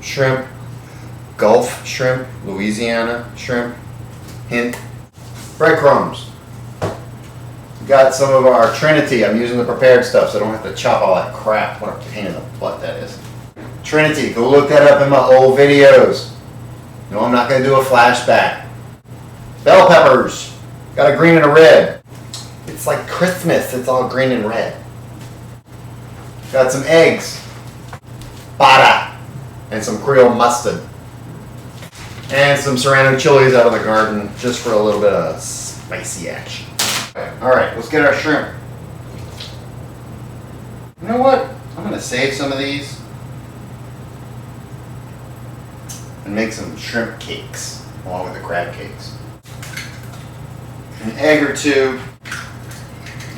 shrimp, Gulf shrimp, Louisiana shrimp, hint, breadcrumbs. Got some of our Trinity. I'm using the prepared stuff so I don't have to chop all that crap. What a pain in the butt that is. Trinity, go look that up in my old videos. No, I'm not going to do a flashback. Bell peppers. Got a green and a red. It's like Christmas. It's all green and red. Got some eggs. Butter. And some Creole mustard. And some serrano chilies out of the garden just for a little bit of spicy action. Alright, let's get our shrimp. You know what? I'm going to save some of these and make some shrimp cakes along with the crab cakes. An egg or two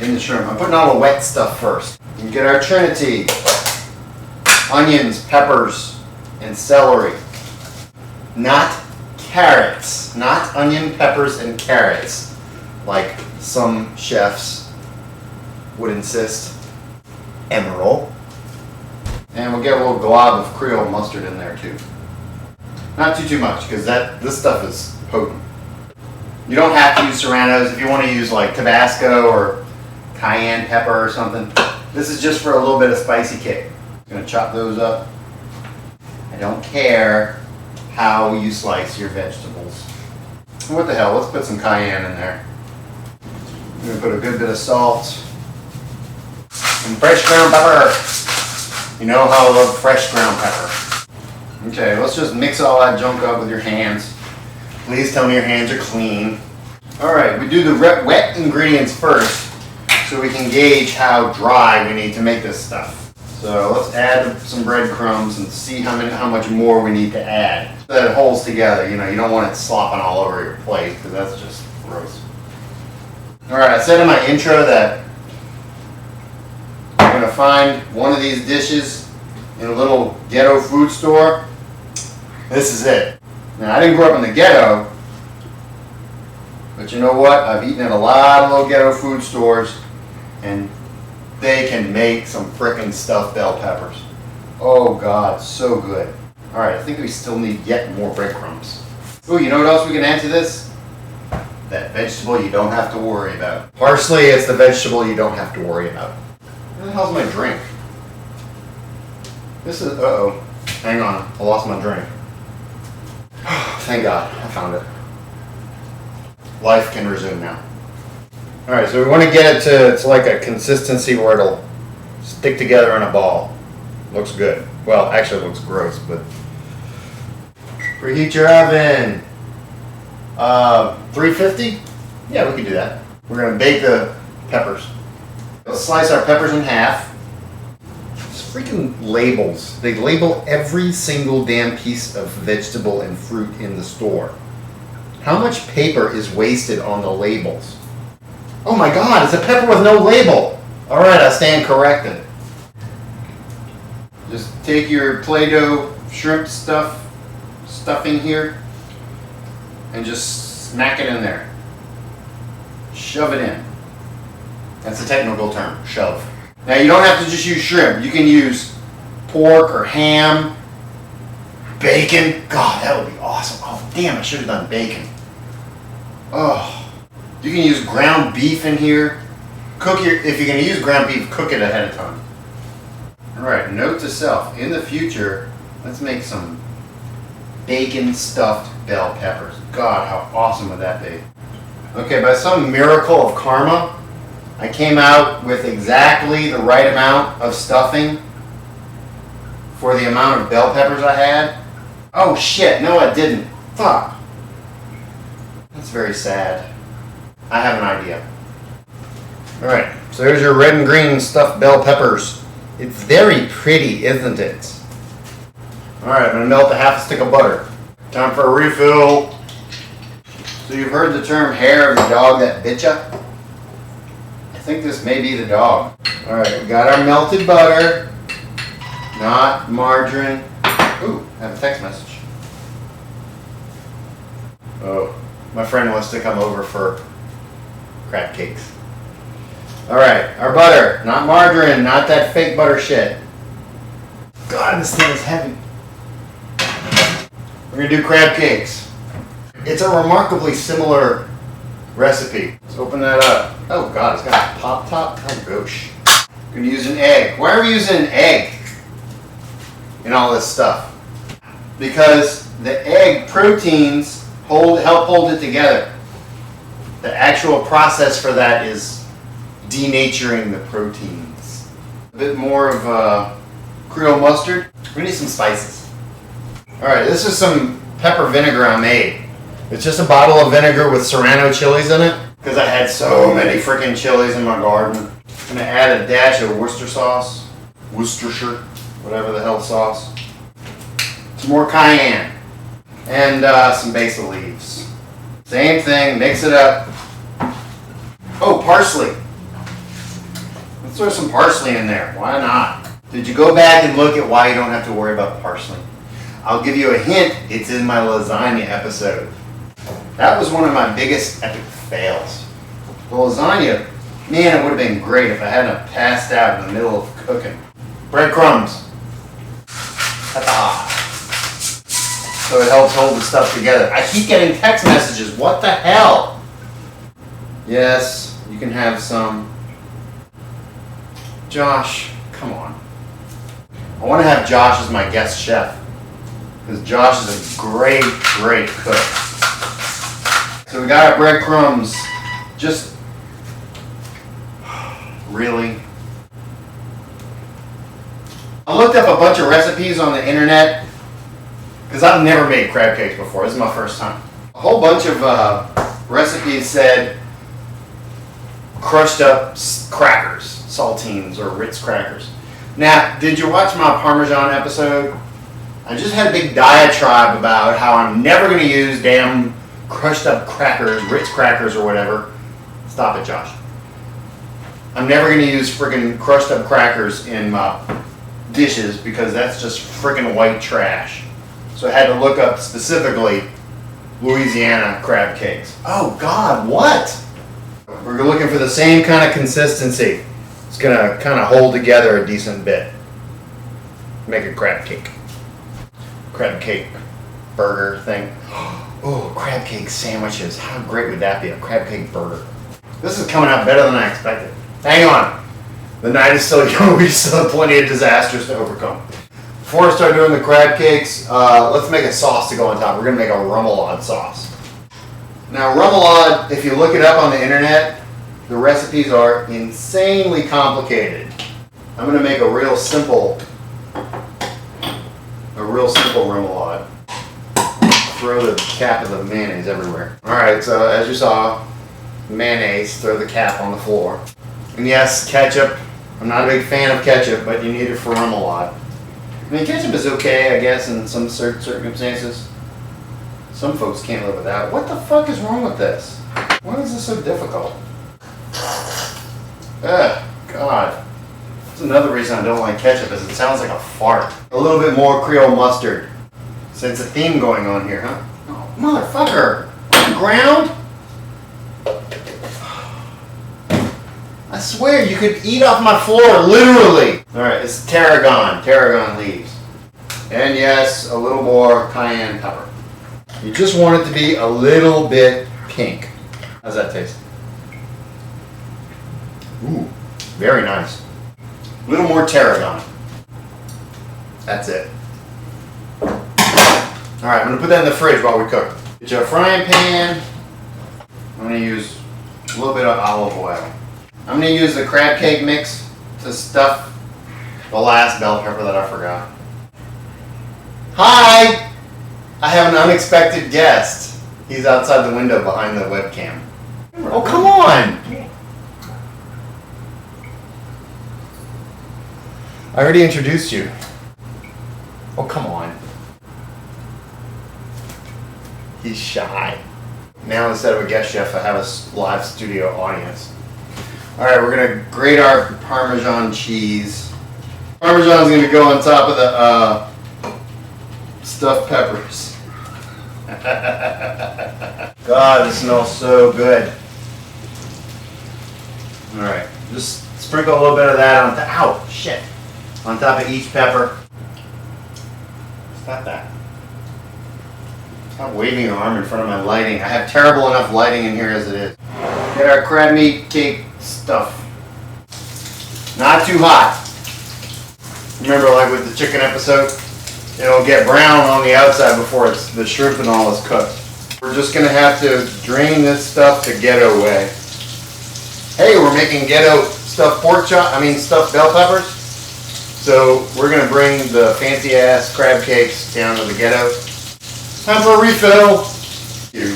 in the shrimp. I'm putting all the wet stuff first. You can get our Trinity, onions, peppers, and celery. Not carrots. Not onion, peppers, and carrots like some chefs would insist. Emerald. And we'll get a little glob of Creole mustard in there too. Not too much, because this stuff is potent. You don't have to use serranos. If you want to use like Tabasco or cayenne pepper or something, this is just for a little bit of spicy kick. I'm going to chop those up. I don't care how you slice your vegetables. What the hell, let's put some cayenne in there. I'm going to put a good bit of salt and fresh ground pepper. You know how I love fresh ground pepper. Okay, let's just mix all that junk up with your hands. Please tell me your hands are clean. Alright, we do the wet ingredients first so we can gauge how dry we need to make this stuff. So let's add some breadcrumbs and see how much more we need to add. So that it holds together. You know, you don't want it slopping all over your plate because that's just gross. Alright, I said in my intro that I'm going to find one of these dishes in a little ghetto food store. This is it. Now, I didn't grow up in the ghetto, but you know what? I've eaten at a lot of little ghetto food stores, and they can make some frickin' stuffed bell peppers. Oh God, so good. Alright, I think we still need yet more breadcrumbs. Ooh, you know what else we can add to this? That vegetable you don't have to worry about. Parsley is the vegetable you don't have to worry about. Where the hell's my drink? This is, uh-oh. Hang on, I lost my drink. Thank God, I found it. Life can resume now. Alright, so we want to get it to like a consistency where it'll stick together in a ball. Looks good. Well, actually it looks gross, but... Preheat your oven. 350? Yeah, we can do that. We're going to bake the peppers. Let's slice our peppers in half. These freaking labels. They label every single damn piece of vegetable and fruit in the store. How much paper is wasted on the labels? Oh my God, it's a pepper with no label. Alright, I stand corrected. Just take your Play-Doh shrimp stuffing here, and just smack it in there. Shove it in. That's a technical term, shove. Now you don't have to just use shrimp. You can use pork or ham, bacon. God, that would be awesome. Oh damn, I should have done bacon. Oh. You can use ground beef in here. If you're going to use ground beef, cook it ahead of time. Alright, note to self. In the future, let's make some bacon stuffed bell peppers. God, how awesome would that be? Okay, by some miracle of karma, I came out with exactly the right amount of stuffing for the amount of bell peppers I had. Oh shit, no I didn't. Fuck. That's very sad. I have an idea. Alright, so there's your red and green stuffed bell peppers. It's very pretty, isn't it? Alright, I'm going to melt a half a stick of butter. Time for a refill. So you've heard the term hair of the dog that bit ya? I think this may be the dog. Alright, we got our melted butter. Not margarine. Ooh, I have a text message. Oh, my friend wants to come over for crab cakes. Alright, our butter. Not margarine, not that fake butter shit. God, this thing is heavy. We're gonna do crab cakes. It's a remarkably similar recipe. Let's open that up. Oh God, it's got a pop top. Oh gosh. We're gonna use an egg. Why are we using an egg in all this stuff? Because the egg proteins help hold it together. The actual process for that is denaturing the proteins. A bit more of Creole mustard. We need some spices. Alright, this is some pepper vinegar I made. It's just a bottle of vinegar with Serrano chilies in it because I had so many freaking chilies in my garden. I'm gonna add a dash of Worcester sauce, Worcestershire, whatever the hell sauce. Some more cayenne and some basil leaves. Same thing, mix it up. Oh, parsley. Let's throw some parsley in there. Why not? Did you go back and look at why you don't have to worry about parsley? I'll give you a hint. It's in my lasagna episode. That was one of my biggest epic fails. The lasagna, man, it would have been great if I hadn't passed out in the middle of cooking. Breadcrumbs. Ta-da. So it helps hold the stuff together. I keep getting text messages. What the hell? Yes, you can have some. Josh, come on. I want to have Josh as my guest chef. Because Josh is a great, great cook. So we got our breadcrumbs. Just really. I looked up a bunch of recipes on the internet because I've never made crab cakes before. This is my first time. A whole bunch of recipes said crushed up crackers, saltines or Ritz crackers. Now, did you watch my Parmesan episode? I just had a big diatribe about how I'm never going to use damn crushed up crackers, Ritz crackers or whatever. Stop it, Josh. I'm never going to use friggin' crushed up crackers in my dishes because that's just friggin' white trash. So I had to look up specifically Louisiana crab cakes. Oh God, what? We're looking for the same kind of consistency. It's going to kind of hold together a decent bit. Make a crab cake. Crab cake burger thing. Oh, crab cake sandwiches. How great would that be? A crab cake burger. This is coming out better than I expected. Hang on. The night is still young. We still have plenty of disasters to overcome. Before I start doing the crab cakes, let's make a sauce to go on top. We're going to make a remoulade sauce. Now, remoulade, if you look it up on the internet, the recipes are insanely complicated. I'm going to make a real simple remoulade. Throw the cap of the mayonnaise everywhere. Alright, so as you saw, mayonnaise, throw the cap on the floor. And yes, ketchup. I'm not a big fan of ketchup, but you need it for remoulade. I mean, ketchup is okay, I guess, in some certain circumstances. Some folks can't live without. What the fuck is wrong with this? Why is this so difficult? Ugh, God. That's another reason I don't like ketchup, is it sounds like a fart. A little bit more Creole mustard. Sense a theme going on here, huh? Oh, motherfucker! On the ground? I swear you could eat off my floor, literally! Alright, it's tarragon leaves. And yes, a little more cayenne pepper. You just want it to be a little bit pink. How's that taste? Ooh, very nice. A little more tarragon. That's it. Alright, I'm going to put that in the fridge while we cook. Get you a frying pan. I'm going to use a little bit of olive oil. I'm going to use the crab cake mix to stuff the last bell pepper that I forgot. Hi! I have an unexpected guest. He's outside the window behind the webcam. Oh, come on! I already introduced you. Oh, come on. He's shy. Now instead of a guest chef, I have a live studio audience. Alright, we're going to grate our Parmesan cheese. Parmesan's going to go on top of the stuffed peppers. God, this smells so good. Alright, just sprinkle a little bit of that on top. Ow, shit. On top of each pepper. Stop that. Stop waving your arm in front of my lighting. I have terrible enough lighting in here as it is. Get our crab meat cake stuff. Not too hot. Remember, like with the chicken episode? It'll get brown on the outside before the shrimp and all is cooked. We're just gonna have to drain this stuff the ghetto way. Hey, we're making ghetto stuffed stuffed bell peppers. So we're gonna bring the fancy ass crab cakes down to the ghetto. Time for a refill.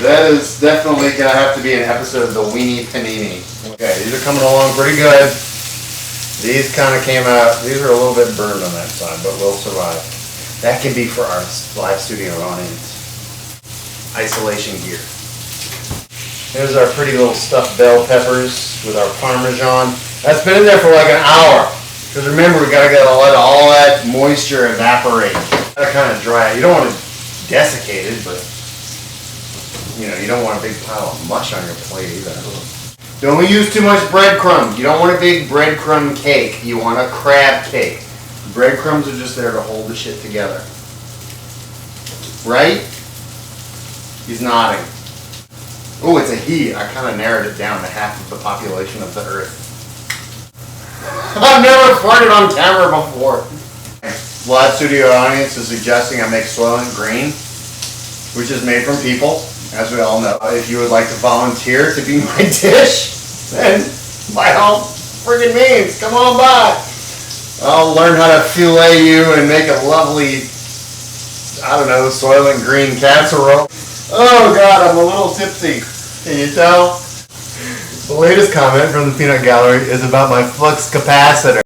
That is definitely gonna have to be an episode of the Weenie Panini. Okay, these are coming along pretty good. These kind of came out, these are a little bit burned on that side, but we'll survive. That can be for our live studio audience. Isolation gear. Here's our pretty little stuffed bell peppers with our Parmesan. That's been in there for like an hour. Because remember, we gotta let all that moisture evaporate. Gotta kind of dry it. You don't want to desiccate it, but you don't want a big pile of mush on your plate either. Don't use too much breadcrumbs. You don't want a big breadcrumb cake. You want a crab cake. Breadcrumbs are just there to hold the shit together. Right? He's nodding. Oh, it's a he. I kind of narrowed it down to half of the population of the earth. I've never farted on camera before. Live studio audience is suggesting I make Soylent Green, which is made from people, as we all know. If you would like to volunteer to be my dish, then by all friggin' means, come on by. I'll learn how to fillet you and make a lovely, Soylent Green casserole. Oh God, I'm a little tipsy. Can you tell? The latest comment from the peanut gallery is about my flux capacitor.